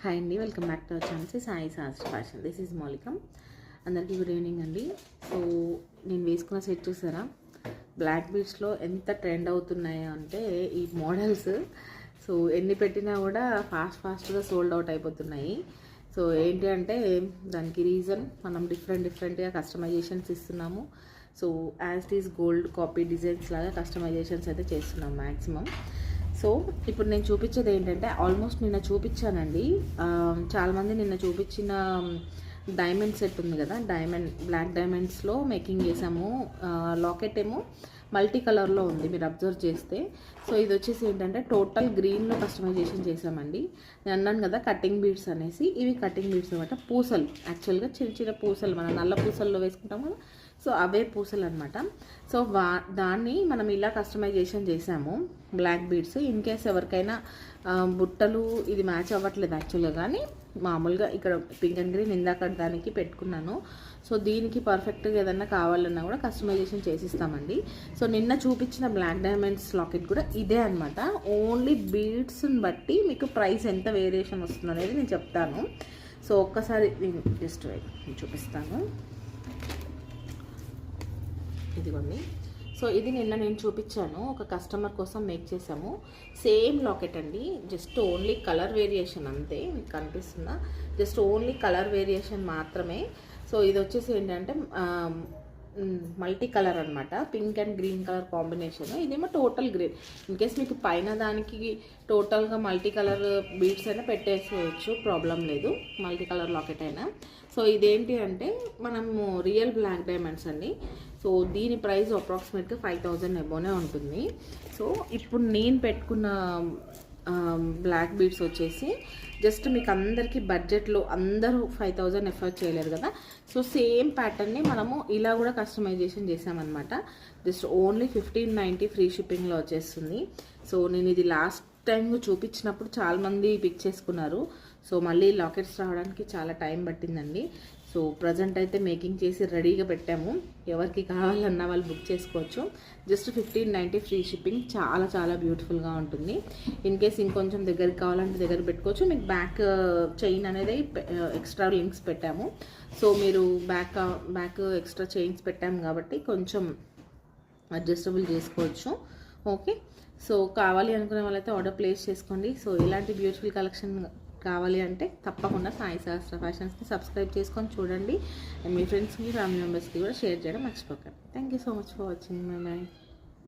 Hi అండి, welcome back to our channel Sai శాస్త్ర fashion. This is మౌలికం. అందరికీ గుడ్ ఈవినింగ్ అండి. సో నేను వేసుకున్న సెట్ చూసారా, బ్లాక్ బీడ్స్లో ఎంత ట్రెండ్ అవుతున్నాయో అంటే ఈ మోడల్స్. సో ఎన్ని పెట్టినా కూడా ఫాస్ట్గా సోల్డ్ అవుట్ అయిపోతున్నాయి. సో ఏంటి అంటే దానికి రీజన్ మనం డిఫరెంట్గా కస్టమైజేషన్స్ ఇస్తున్నాము. So as it is gold copy designs లాగా కస్టమైజేషన్స్ అయితే చేస్తున్నాం మ్యాక్సిమం. సో ఇప్పుడు నేను చూపించేది ఏంటంటే ఆల్మోస్ట్ నిన్న చూపించానండి. చాలామంది నిన్న చూపించిన డైమండ్ సెట్ ఉంది కదా, బ్లాక్ డైమండ్స్లో మేకింగ్ చేసాము. లాకెట్ ఏమో మల్టీ కలర్లో ఉంది, మీరు అబ్జర్వ్ చేస్తే. సో ఇది వచ్చేసి ఏంటంటే టోటల్ గ్రీన్లో కస్టమైజేషన్ చేసామండి. నేను అన్నాను కదా కటింగ్ బీడ్స్ అనేసి, ఇవి కటింగ్ బీడ్స్ అనమాట. పూసలు, యాక్చువల్గా చిన్న చిన్న పూసలు మన నల్ల పూసల్లో వేసుకుంటాం కదా, సో అవే పూసలు అనమాట. సో దాన్ని మనం ఇలా కస్టమైజేషన్ చేసాము బ్లాక్ బీడ్స్. ఇన్ కేస్ ఎవరికైనా బుట్టలు ఇది మ్యాచ్ అవ్వట్లేదు యాక్చువల్గా, కానీ మామూలుగా ఇక్కడ పింక్ అండ్ గ్రీన్ ఇందాక దానికి పెట్టుకున్నాను. సో దీనికి పర్ఫెక్ట్గా ఏదన్నా కావాలన్నా కూడా కస్టమైజేషన్ చేసిస్తామండి. సో నిన్న చూపించిన బ్లాక్ డైమండ్స్ లాకెట్ కూడా ఇదే అనమాట. ఓన్లీ బీడ్స్ని బట్టి మీకు ప్రైస్ ఎంత వేరియేషన్ వస్తుంది అనేది నేను చెప్తాను. సో ఒక్కసారి నేను జస్ట్ చూపిస్తాను. ఇదిగోండి. సో ఇది నిన్న నేను చూపించాను, ఒక కస్టమర్ కోసం మేక్ చేసాము. సేమ్ లాకెట్ అండి, జస్ట్ ఓన్లీ కలర్ వేరియేషన్ అంతే. మీకు కనిపిస్తుందా? జస్ట్ ఓన్లీ కలర్ వేరియేషన్ మాత్రమే. సో ఇది వచ్చేసి ఏంటంటే మల్టీ కలర్ అనమాట, pink and green colour combination. ఇదేమో టోటల్ గ్రీన్. ఇన్కేస్ మీకు పైన దానికి టోటల్గా మల్టీ కలర్ బీడ్స్ అయినా పెట్టేసుకోవచ్చు, ప్రాబ్లం లేదు, మల్టీ కలర్ లాకెట్ అయినా. సో ఇదేంటి అంటే మనము రియల్ బ్లాక్ డైమండ్స్ అండి. సో దీని ప్రైస్ అప్రాక్సిమేట్గా 5000 ఎబోనే ఉంటుంది. సో ఇప్పుడు నేను పెట్టుకున్న బ్లాక్ బీడ్స్ వచ్చేసి జస్ట్ మీకు అందరికీ బడ్జెట్లో అందరూ 5000 ఎఫర్ట్ చేయలేరు కదా. సో సేమ్ ప్యాటర్న్ని మనము ఇలా కూడా కస్టమైజేషన్ చేసామన్నమాట. జస్ట్ ఓన్లీ 1590 ఫ్రీ షిప్పింగ్లో వచ్చేస్తుంది. సో నేను ఇది లాస్ట్ టైం చూపించినప్పుడు చాలామంది పిక్ చేసుకున్నారు. సో మళ్ళీ లాకెట్స్ రావడానికి చాలా టైం పట్టిందండి. సో ప్రజెంట్ అయితే మేకింగ్ చేసి రెడీగా పెట్టాము. ఎవరికి కావాలన్నా వాళ్ళు బుక్ చేసుకోవచ్చు. Just 1590 free shipping. చాలా బ్యూటిఫుల్గా ఉంటుంది. ఇన్ కేస్ ఇంకొంచెం దగ్గరికి కావాలంటే దగ్గర పెట్టుకోవచ్చు. మీకు బ్యాక్ చైన్ అనేది ఎక్స్ట్రా లింక్స్ పెట్టాము. సో మీరు బ్యాక్ ఎక్స్ట్రా చైన్స్ పెట్టాము కాబట్టి కొంచెం అడ్జస్టబుల్ చేసుకోవచ్చు. ఓకే. సో కావాలి అనుకునే వాళ్ళైతే ఆర్డర్ ప్లేస్ చేసుకోండి. సో ఇలాంటి బ్యూటిఫుల్ కలెక్షన్ కావాలి అంటే తప్పకుండా సాయి శాస్త్ర ఫ్యాషన్స్ని సబ్స్క్రైబ్ చేసుకొని చూడండి. అండ్ మీ ఫ్రెండ్స్కి, ఫ్యామిలీ మెంబర్స్కి కూడా షేర్ చేయడం మర్చిపోకండి. Thank you so much for watching. By.